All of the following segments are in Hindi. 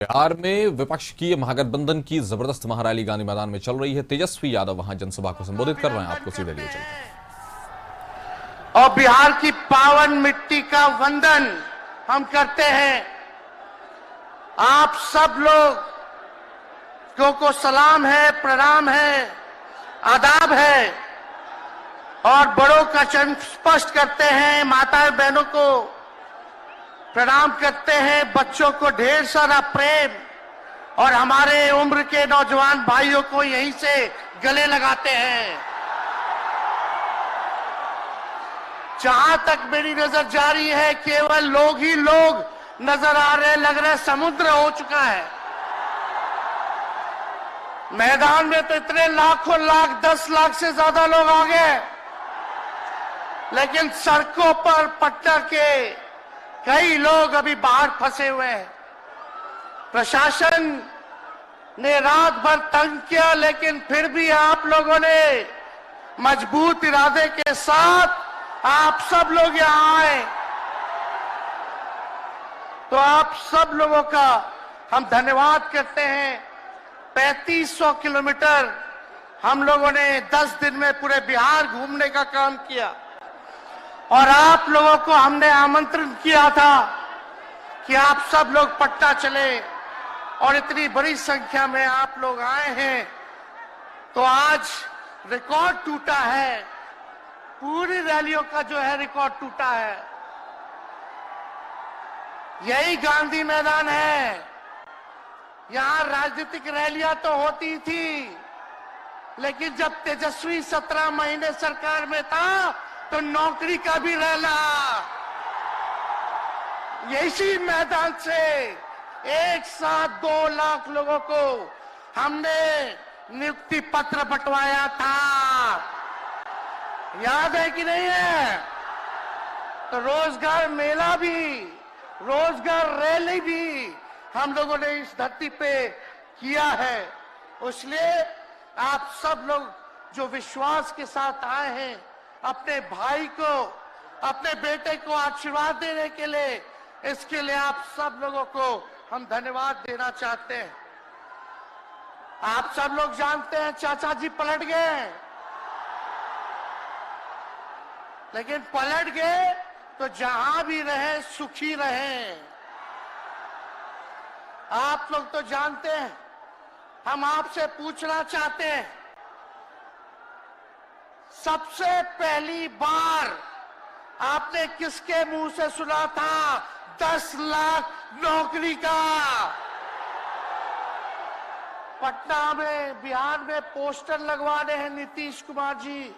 बिहार में विपक्ष की महागठबंधन की जबरदस्त महारैली गांधी मैदान में चल रही है। तेजस्वी यादव वहां जनसभा को संबोधित कर रहे हैं। आपको सीधे लिए चलते हैं। और बिहार की पावन मिट्टी का वंदन हम करते हैं। आप सब लोग को सलाम है, प्रणाम है, आदाब है और बड़ों का चरण स्पर्श करते हैं। माताएं बहनों को प्रणाम करते हैं, बच्चों को ढेर सारा प्रेम और हमारे उम्र के नौजवान भाइयों को यहीं से गले लगाते हैं। जहां तक मेरी नजर जा रही है, केवल लोग ही लोग नजर आ रहे, लग रहा है समुद्र हो चुका है। मैदान में तो इतने लाखों लाख, 10 लाख से ज्यादा लोग आ गए, लेकिन सड़कों पर पटना के कई लोग अभी बाहर फंसे हुए हैं। प्रशासन ने रात भर तंग किया, लेकिन फिर भी आप लोगों ने मजबूत इरादे के साथ आप सब लोग यहां आए, तो आप सब लोगों का हम धन्यवाद करते हैं। 3500 किलोमीटर हम लोगों ने 10 दिन में पूरे बिहार घूमने का काम किया और आप लोगों को हमने आमंत्रण किया था कि आप सब लोग पटना चले और इतनी बड़ी संख्या में आप लोग आए हैं, तो आज रिकॉर्ड टूटा है। पूरी रैलियों का जो है रिकॉर्ड टूटा है। यही गांधी मैदान है। यहां राजनीतिक रैलियां तो होती थी, लेकिन जब तेजस्वी 17 महीने सरकार में था तो नौकरी का भी रहना। यही मैदान से एक साथ 2 लाख लोगों को हमने नियुक्ति पत्र बंटवाया था। याद है कि नहीं है? तो रोजगार मेला भी, रोजगार रैली भी हम लोगों ने इस धरती पे किया है। इसलिए आप सब लोग जो विश्वास के साथ आए हैं, अपने भाई को, अपने बेटे को आशीर्वाद देने के लिए, इसके लिए आप सब लोगों को हम धन्यवाद देना चाहते हैं। आप सब लोग जानते हैं चाचा जी पलट गए, लेकिन पलट गए तो जहां भी रहे सुखी रहे। आप लोग तो जानते हैं, हम आपसे पूछना चाहते हैं, सबसे पहली बार आपने किसके मुंह से सुना था 10 लाख नौकरी का? पटना में, बिहार में पोस्टर लगवाने हैं नीतीश कुमार जी।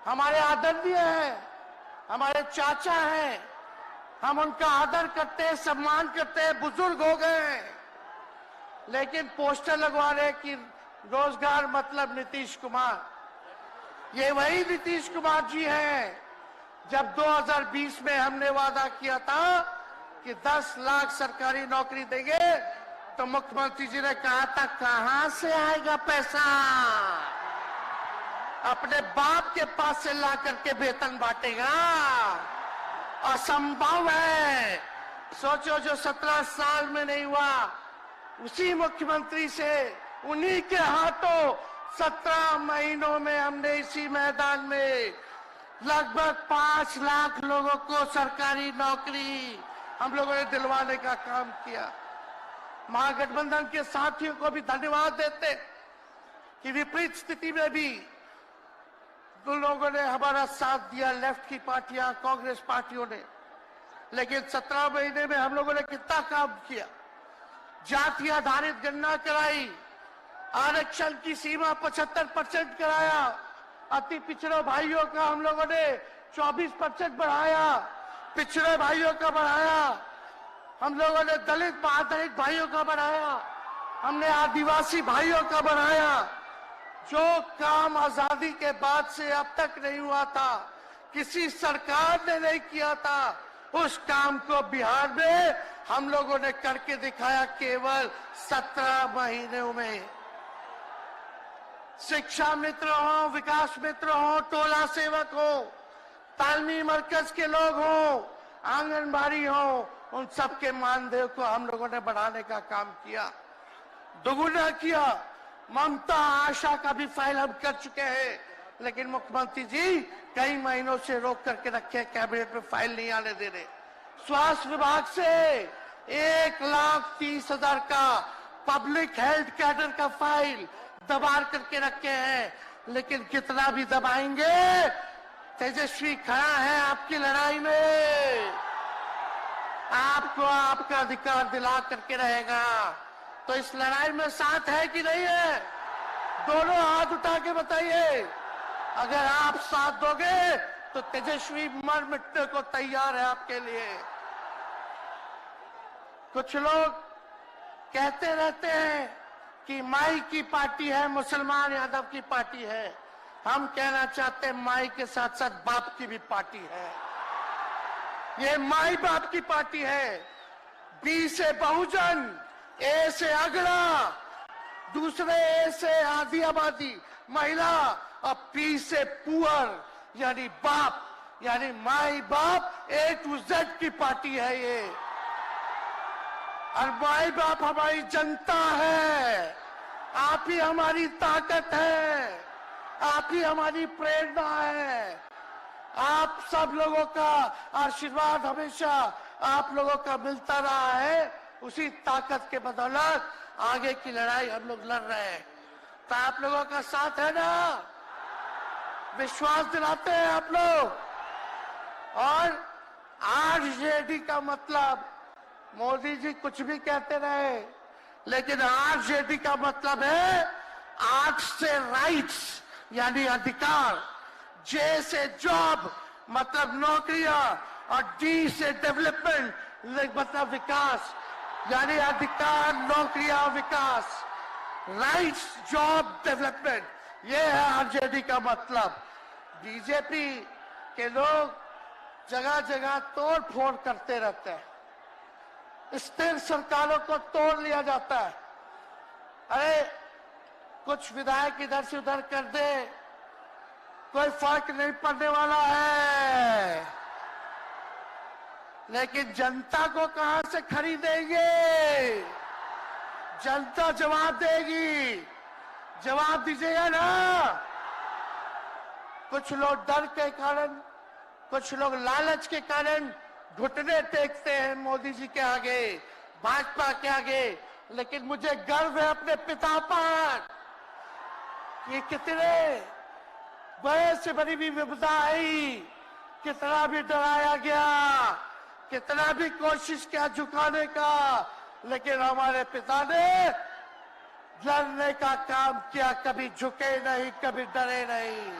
हमारे आदरणीय हैं, हमारे चाचा हैं, हम उनका आदर करते हैं, सम्मान करते हैं, बुजुर्ग हो गए हैं, लेकिन पोस्टर लगवा रहे कि रोजगार मतलब नीतीश कुमार। ये वही नीतीश कुमार जी हैं जब 2020 में हमने वादा किया था कि 10 लाख सरकारी नौकरी देंगे, तो मुख्यमंत्री जी ने कहा था कहां से आएगा पैसा? अपने बाप के पास से ला करके वेतन बांटेगा? असंभव है। सोचो, जो 17 साल में नहीं हुआ, उसी मुख्यमंत्री से, उन्हीं के हाथों 17 महीनों में हमने इसी मैदान में लगभग 5 लाख लोगों को सरकारी नौकरी हम लोगों ने दिलवाने का काम किया। महागठबंधन के साथियों को भी धन्यवाद देते कि विपरीत स्थिति में भी तो लोगों ने हमारा साथ दिया, लेफ्ट की पार्टियां, कांग्रेस पार्टियों ने। लेकिन 17 महीने में हम लोगों ने कितना काम किया। जाति आधारित गणना कराई, आरक्षण की सीमा 75% कराया, अति पिछड़े भाइयों का हम लोगों ने 24% बढ़ाया, पिछड़े भाइयों का बढ़ाया, हम लोगों ने दलित आधारित भाइयों का बढ़ाया, हमने आदिवासी भाइयों का बढ़ाया। जो काम आजादी के बाद से अब तक नहीं हुआ था, किसी सरकार ने नहीं किया था, उस काम को बिहार में हम लोगों ने करके दिखाया केवल 17 महीनों में। शिक्षा मित्र हो, विकास मित्र हो, टोला सेवक हो, तालमी मरकज के लोग हो, आंगनबाड़ी हो, उन सबके मानदेय को हम लोगों ने बढ़ाने का काम किया, दोगुना किया। ममता आशा का भी फाइल हम कर चुके हैं, लेकिन मुख्यमंत्री जी कई महीनों से रोक करके रखे, कैबिनेट में फाइल नहीं आने दे रहे। स्वास्थ्य विभाग से 1,30,000 का पब्लिक हेल्थ कैडर का फाइल दबा करके रखे हैं, लेकिन कितना भी दबाएंगे, तेजस्वी खड़ा है आपकी लड़ाई में, आपको आपका अधिकार दिला करके रहेगा। तो इस लड़ाई में साथ है कि नहीं है? दोनों हाथ उठा के बताइए। अगर आप साथ दोगे तो तेजस्वी मर मिटने को तैयार है आपके लिए। कुछ लोग कहते रहते हैं कि माई की पार्टी है, मुसलमान यादव की पार्टी है। हम कहना चाहते हैं माई के साथ साथ बाप की भी पार्टी है। ये माई बाप की पार्टी है। बी से बहुजन, ए से अगड़ा, दूसरे ए से आधी आबादी महिला, और पी से पुअर यानी बाप, यानी माई बाप, ए टू जेड की पार्टी है ये। और माई बाप हमारी जनता है, आप ही हमारी ताकत है, आप ही हमारी प्रेरणा है। आप सब लोगों का आशीर्वाद हमेशा आप लोगों का मिलता रहा है, उसी ताकत के बदौलत आगे की लड़ाई हम लोग लड़ रहे हैं। तो आप लोगों का साथ है ना? विश्वास दिलाते हैं आप लोग। और आरजेडी का मतलब, मोदी जी कुछ भी कहते रहे, लेकिन आरजेडी का मतलब है आर से राइट्स यानी अधिकार, जे से जॉब मतलब नौकरियां, और डी से डेवलपमेंट मतलब विकास, यानी अधिकार, नौकरियां, विकास, राइट्स, जॉब, डेवलपमेंट, ये है आरजेडी का मतलब। बीजेपी के लोग जगह जगह तोड़ फोड़ करते रहते हैं, स्थिर सरकारों को तोड़ लिया जाता है। अरे कुछ विधायक इधर से उधर कर दे, कोई फर्क नहीं पड़ने वाला है, लेकिन जनता को कहां से खरीदेंगे? जनता जवाब देगी, जवाब दीजिएगा ना। कुछ लोग डर के कारण, कुछ लोग लालच के कारण घुटने टेकते हैं मोदी जी के आगे, भाजपा के आगे, लेकिन मुझे गर्व है अपने पिता पर। ये कितने बड़े से बड़ी भी विपदा आई, कितना भी डराया गया, कितना भी कोशिश किया झुकाने का, लेकिन हमारे पिता ने लड़ने का काम किया, कभी झुके नहीं, कभी डरे नहीं।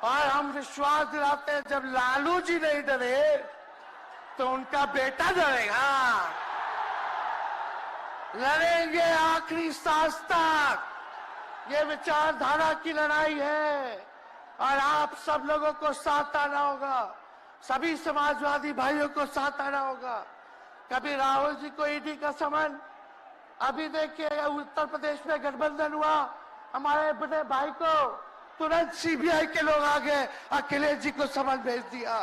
और हम विश्वास दिलाते हैं, जब लालू जी नहीं डरे तो उनका बेटा डरेगा। लड़ेंगे आखिरी सांस तक, ये विचारधारा की लड़ाई है। और आप सब लोगों को साथ आना होगा, सभी समाजवादी भाइयों को साथ आना होगा। कभी राहुल जी को ईडी का समन, अभी देखिए उत्तर प्रदेश में गठबंधन हुआ, हमारे बड़े भाई को तुरंत सीबीआई के लोग आ गए, अखिलेश जी को समन भेज दिया।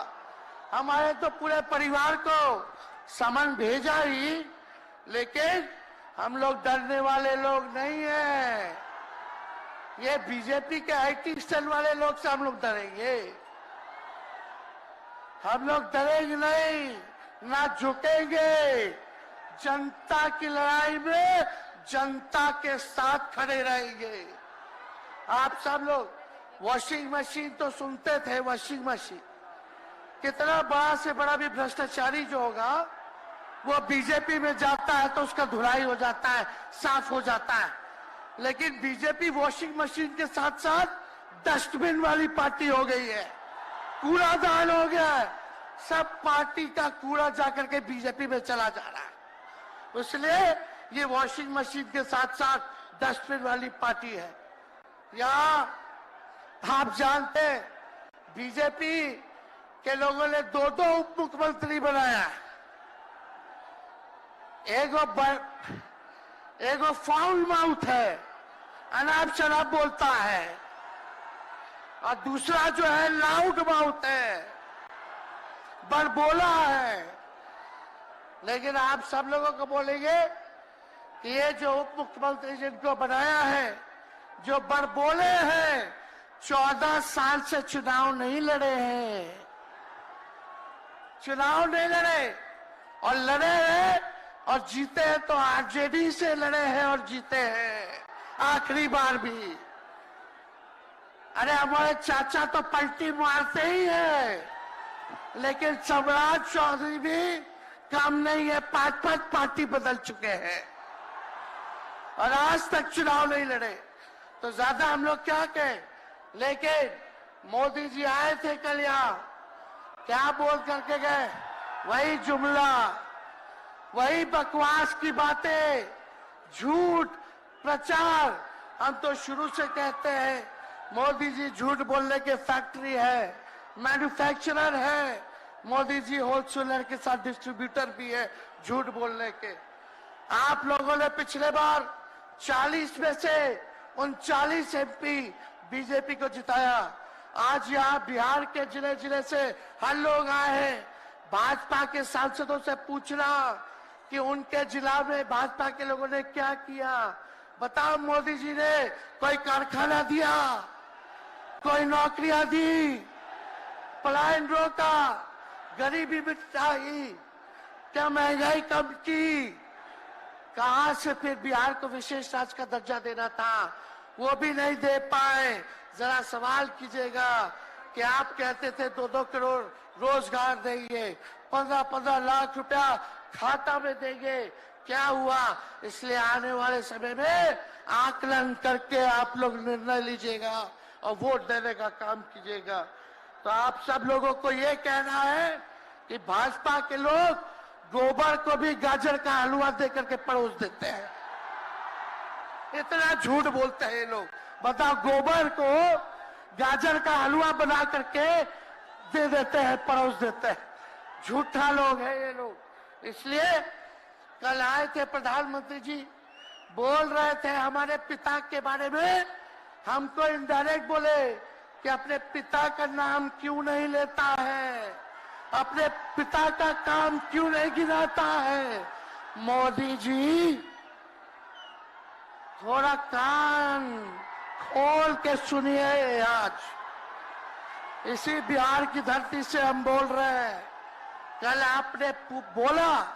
हमारे तो पूरे परिवार को समन भेजा ही, लेकिन हम लोग डरने वाले लोग नहीं हैं। ये बीजेपी के आईटी सेल वाले लोग से हम लोग डरेंगे? हम लोग डरेंगे नहीं, ना झुकेंगे। जनता की लड़ाई में जनता के साथ खड़े रहेंगे। आप सब लोग वॉशिंग मशीन तो सुनते थे, वॉशिंग मशीन, कितना बड़ा से बड़ा भी भ्रष्टाचारी जो होगा वो बीजेपी में जाता है तो उसका धुलाई हो जाता है, साफ हो जाता है। लेकिन बीजेपी वॉशिंग मशीन के साथ साथ डस्टबिन वाली पार्टी हो गई है, कूड़ादान हो गया है, सब पार्टी का कूड़ा जाकर के बीजेपी में चला जा रहा है। इसलिए ये वॉशिंग मशीन के साथ साथ डस्टबिन वाली पार्टी है। यहाँ आप जानते हैं बीजेपी के लोगों ने दो उप मुख्यमंत्री बनाया है। एगो फाउल माउथ है, अनाप शनाप बोलता है, और दूसरा जो है लाउड माउथ है, बड़बोला है, लेकिन आप सब लोगों को बोलेंगे कि ये जो उप मुख्यमंत्री जिनको बनाया है, जो बड़बोले हैं, 14 साल से चुनाव नहीं लड़े हैं, चुनाव नहीं लड़े, और लड़े हैं और जीते हैं तो आरजेडी से लड़े हैं और जीते हैं आखिरी बार भी। अरे हमारे चाचा तो पलटी मारते ही हैं, लेकिन सम्राट चौधरी भी काम नहीं है, 5-5 पार्टी बदल चुके हैं और आज तक चुनाव नहीं लड़े। तो ज्यादा हम लोग क्या कहें, लेकिन मोदी जी आए थे कल यहाँ, क्या बोल करके गए, वही जुमला, वही बकवास की बातें, झूठ प्रचार। हम तो शुरू से कहते हैं मोदी जी झूठ बोलने के फैक्ट्री है, मैन्युफैक्चरर है, मोदी जी होलसेलर के साथ डिस्ट्रीब्यूटर भी है झूठ बोलने के। आप लोगों ने पिछले बार 40 में से 39 एमपी बीजेपी को जिताया। आज यहाँ बिहार के जिले जिले से हर लोग आए हैं भाजपा के सांसदों से पूछना कि उनके जिला में भाजपा के लोगों ने क्या किया। बताओ, मोदी जी ने कोई कारखाना दिया, कोई नौकरियां दी, पलायन रोका, गरीबी मिटाई, क्या महंगाई कम की? कहां से फिर बिहार को विशेष राज्य का दर्जा देना था, वो भी नहीं दे पाए। जरा सवाल कीजिएगा कि आप कहते थे 2-2 करोड़ रोजगार देंगे, 15-15 लाख रुपया खाता में देंगे, क्या हुआ? इसलिए आने वाले समय में आकलन करके आप लोग निर्णय लीजिएगा और वोट देने का काम कीजिएगा। तो आप सब लोगों को ये कहना है कि भाजपा के लोग गोबर को भी गाजर का हलवा देकर के परोस देते हैं। इतना झूठ बोलते हैं ये लोग। बताओ, गोबर को गाजर का हलवा बना करके दे देते हैं, परोस देते हैं। झूठा लोग हैं ये लोग। इसलिए कल आए थे प्रधानमंत्री जी, बोल रहे थे हमारे पिता के बारे में, हमको इनडायरेक्ट बोले कि अपने पिता का नाम क्यों नहीं लेता है, अपने पिता का काम क्यों नहीं गिनाता है। मोदी जी थोड़ा कान खोल के सुनिए। आज इसी बिहार की धरती से हम बोल रहे हैं, कल आपने बोला,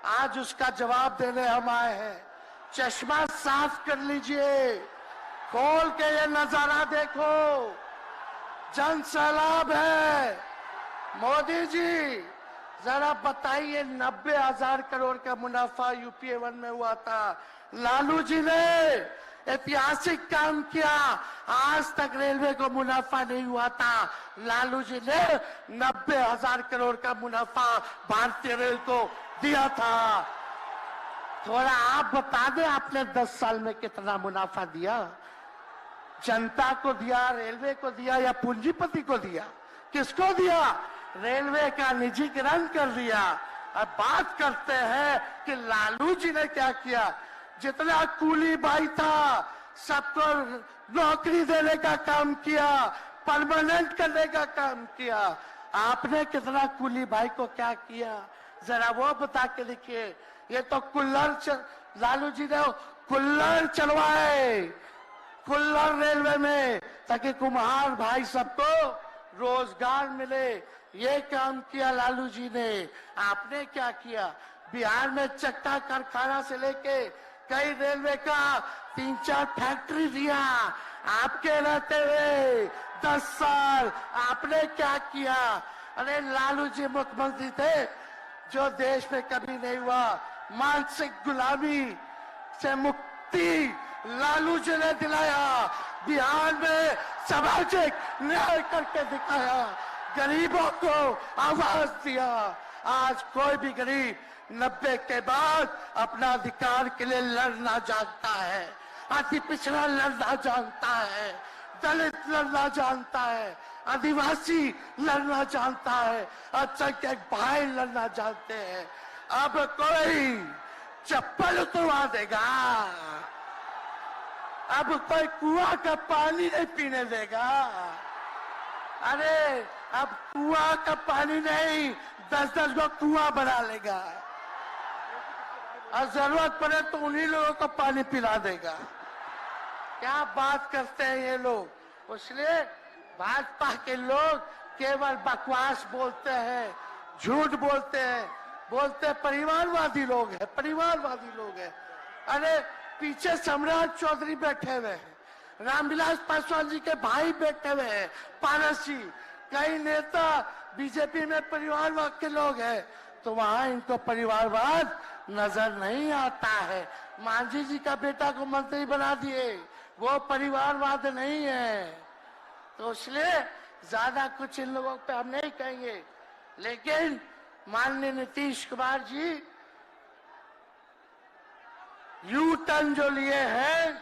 आज उसका जवाब देने हम आए हैं। चश्मा साफ कर लीजिए, खोल के ये नजारा देखो, जन सैलाब है। मोदी जी जरा बताइए, 90,000 करोड़ का मुनाफा यूपीए 1 में हुआ था, लालू जी ने ऐतिहासिक काम किया। आज तक रेलवे को मुनाफा नहीं हुआ था, लालू जी ने 90,000 करोड़ का मुनाफा भारतीय रेल को दिया था। थोड़ा आप बता दें, आपने 10 साल में कितना मुनाफा दिया? जनता को दिया, रेलवे को दिया या पूंजीपति को दिया? किसको दिया? रेलवे का निजीकरण कर दिया। अब बात करते हैं कि लालू जी ने क्या किया। जितना कूली भाई था सबको नौकरी देने का काम किया, परमानेंट करने का काम किया। आपने कितना कूली भाई को क्या किया, जरा वो बता के देखिए। ये तो लालू जी ने कुल्लर चलवाए, कुल्लर रेलवे में, ताकि कुम्हार भाई सबको रोजगार मिले। ये काम किया लालू जी ने। आपने क्या किया? बिहार में चक्का कारखाना से लेके कई रेलवे का 3-4 फैक्ट्री दिया। आपके रहते हुए 10 साल आपने क्या किया? अरे लालू जी मुख्यमंत्री थे जो देश में कभी नहीं हुआ। मानसिक गुलामी से मुक्ति लालू जी ने दिलाया। बिहार में सामाजिक न्याय करके दिखाया, गरीबों को आवाज दिया। आज कोई भी गरीब 90 के बाद अपना अधिकार के लिए लड़ना जानता है, अति पिछड़ा लड़ना जानता है, दलित लड़ना जानता है, आदिवासी लड़ना जानता है, अल्पसंख्यक भाई लड़ना जानते हैं। अब कोई चप्पल उतरवा देगा, अब कोई कुआं का पानी नहीं पीने देगा। अरे अब कुआं का पानी नहीं, 10-10 को कुआं बना लेगा। और जरूरत पड़े तो उन्हीं लोगों को पानी पिला देगा। क्या बात करते हैं ये लोग। इसलिए भाजपा के लोग केवल बकवास बोलते हैं, झूठ बोलते हैं, बोलते परिवारवादी लोग हैं, परिवारवादी लोग हैं। अरे पीछे सम्राट चौधरी बैठे हुए हैं, रामविलास पासवान जी के भाई बैठे हुए हैं, पारस जी, कई नेता बीजेपी में परिवारवाद के लोग हैं, तो वहां इनको परिवारवाद नजर नहीं आता है। मांझी जी का बेटा को मंत्री बना दिए, वो परिवारवाद नहीं है। तो इसलिए ज्यादा कुछ इन लोगों पे हम नहीं कहेंगे, लेकिन माननीय नीतीश कुमार जी यू टर्न जो लिए हैं,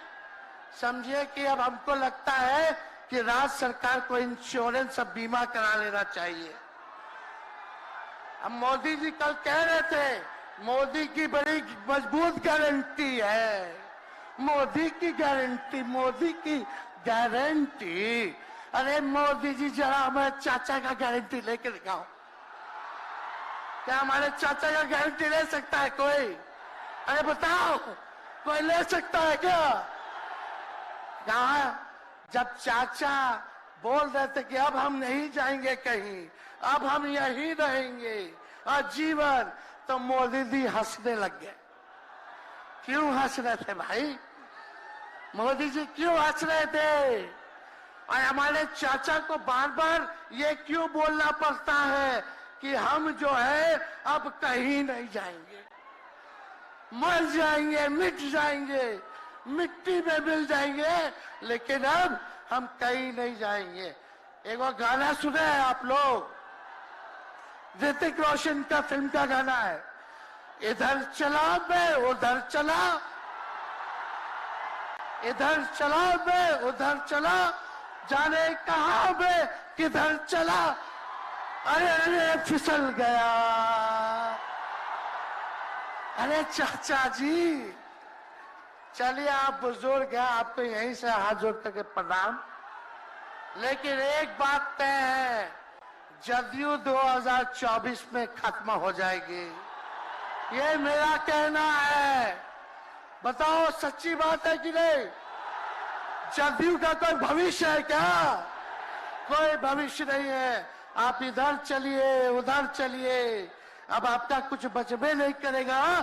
समझिए कि अब हमको लगता है कि राज्य सरकार को इंश्योरेंस और बीमा करा लेना चाहिए। अब मोदी जी कल कह रहे थे मोदी की बड़ी मजबूत गारंटी है, मोदी की गारंटी, मोदी की गारंटी। अरे मोदी जी जरा हमारे चाचा का गारंटी लेके दिखाओ। क्या हमारे चाचा का गारंटी ले सकता है कोई? अरे बताओ, कोई ले सकता है क्या? कहा जब चाचा बोल रहे थे कि अब हम नहीं जाएंगे कहीं, अब हम यहीं रहेंगे आजीवन, तो मोदी जी हंसने लग गए। क्यों हंस रहे थे भाई? मोदी जी क्यों हंस रहे थे? और हमारे चाचा को बार बार ये क्यों बोलना पड़ता है कि हम जो है अब कहीं नहीं जाएंगे, मर जाएंगे, मिट जाएंगे, मिट्टी में मिल जाएंगे, लेकिन अब हम कहीं नहीं जाएंगे। एक वो गाना सुने हैं आप लोग, ऋतिक रोशन का फिल्म का गाना है, इधर चला मैं उधर चला, इधर चला मैं उधर चला, जाने कहां मैं किधर चला, अरे अरे फिसल गया। अरे चाचा जी, चलिए आप बुजुर्ग हैं, आपको यहीं से हाथ जोड़ करके प्रणाम। लेकिन एक बात तय है, जदयू 2024 में खत्म हो जाएगी, ये मेरा कहना है। बताओ सच्ची बात है कि नहीं? जदयू का कोई भविष्य है क्या? कोई भविष्य नहीं है। आप इधर चलिए उधर चलिए, अब आपका कुछ बचबे नहीं करेगा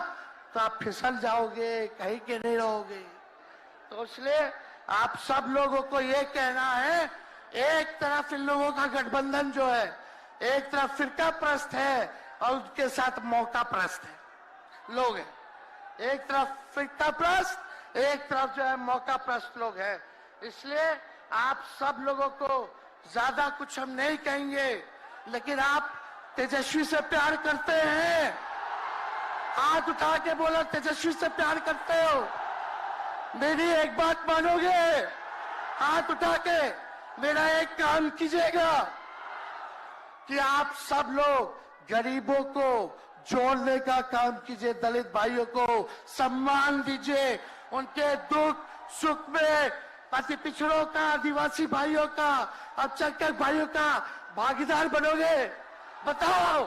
तो आप फिसल जाओगे, कहीं के नहीं रहोगे। तो इसलिए आप सब लोगों को ये कहना है, एक तरफ इन लोगों का गठबंधन जो है, एक तरफ फिरका प्रस्त है और उसके साथ मौका प्रस्त है लोग हैं। एक तरफ फिरका प्रस्त, एक तरफ जो है मौका प्रस्त लोग हैं। इसलिए आप सब लोगों को ज्यादा कुछ हम नहीं कहेंगे, लेकिन आप तेजस्वी से प्यार करते हैं? हाथ उठा के बोलो, तेजस्वी से प्यार करते हो? मेरी एक बात मानोगे? हाथ उठा के मेरा एक काम कीजिएगा कि आप सब लोग गरीबों को जोड़ने का काम कीजिए, दलित भाइयों को सम्मान दीजिए, उनके दुख सुख में अति पिछड़ों का, आदिवासी भाइयों का, अल्पसंख्यक भाइयों का भागीदार बनोगे? बताओ,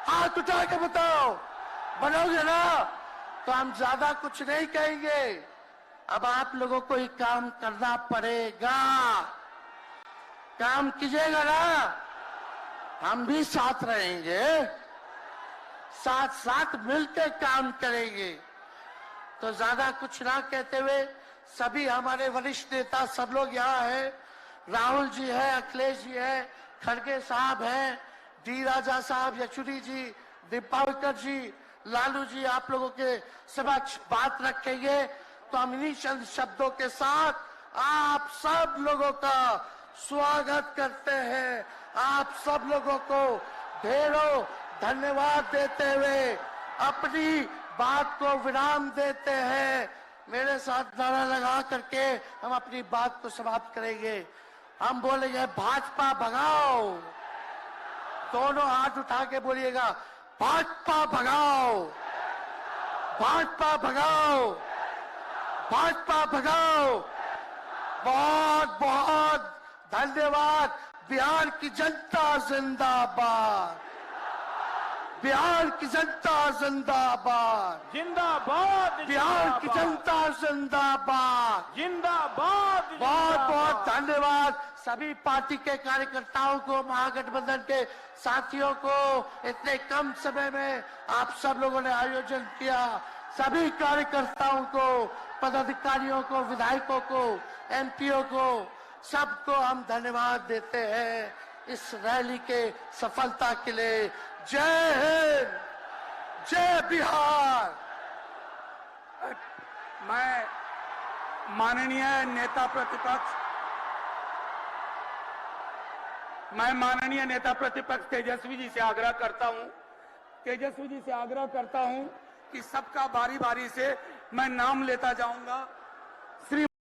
हाथ उठा के बताओ, बनोगे ना? तो हम ज्यादा कुछ नहीं कहेंगे। अब आप लोगों को ही काम करना पड़ेगा, काम कीजिएगा ना? हम भी साथ रहेंगे, साथ साथ मिलकर काम करेंगे। तो ज्यादा कुछ ना कहते हुए सभी हमारे वरिष्ठ नेता सब लोग यहाँ हैं, राहुल जी है, अखिलेश जी है, खड़गे साहब हैं, डी राजा साहब, येचुरी जी, दीपावकर जी, लालू जी आप लोगों के समक्ष बात रखेंगे। तो हम इन्हीं चंद शब्दों के साथ आप सब लोगों का स्वागत करते हैं, आप सब लोगों को ढेरों धन्यवाद देते हुए अपनी बात को विराम देते हैं। मेरे साथ नारा लगा करके हम अपनी बात को समाप्त करेंगे। हम बोलेंगे भाजपा भगाओ, दोनों हाथ उठा के बोलिएगा, भाजपा भगाओ, भाजपा भगाओ, भाजपा भगाओ। बहुत बहुत धन्यवाद। बिहार की जनता जिंदाबाद, बिहार की जनता जिंदाबाद, जिंदाबाद, बिहार की जनता जिंदाबाद। जिंदाबाद, बहुत बहुत धन्यवाद सभी पार्टी के कार्यकर्ताओं को, महागठबंधन के साथियों को। इतने कम समय में आप सब लोगों ने आयोजन किया। सभी कार्यकर्ताओं को, पदाधिकारियों को, विधायकों को, एमपीओ को, सबको हम धन्यवाद देते हैं इस रैली के सफलता के लिए। जय हिंद, जय बिहार। मैं माननीय नेता प्रतिपक्ष तेजस्वी जी से आग्रह करता हूं कि सबका बारी बारी से मैं नाम लेता जाऊंगा। श्री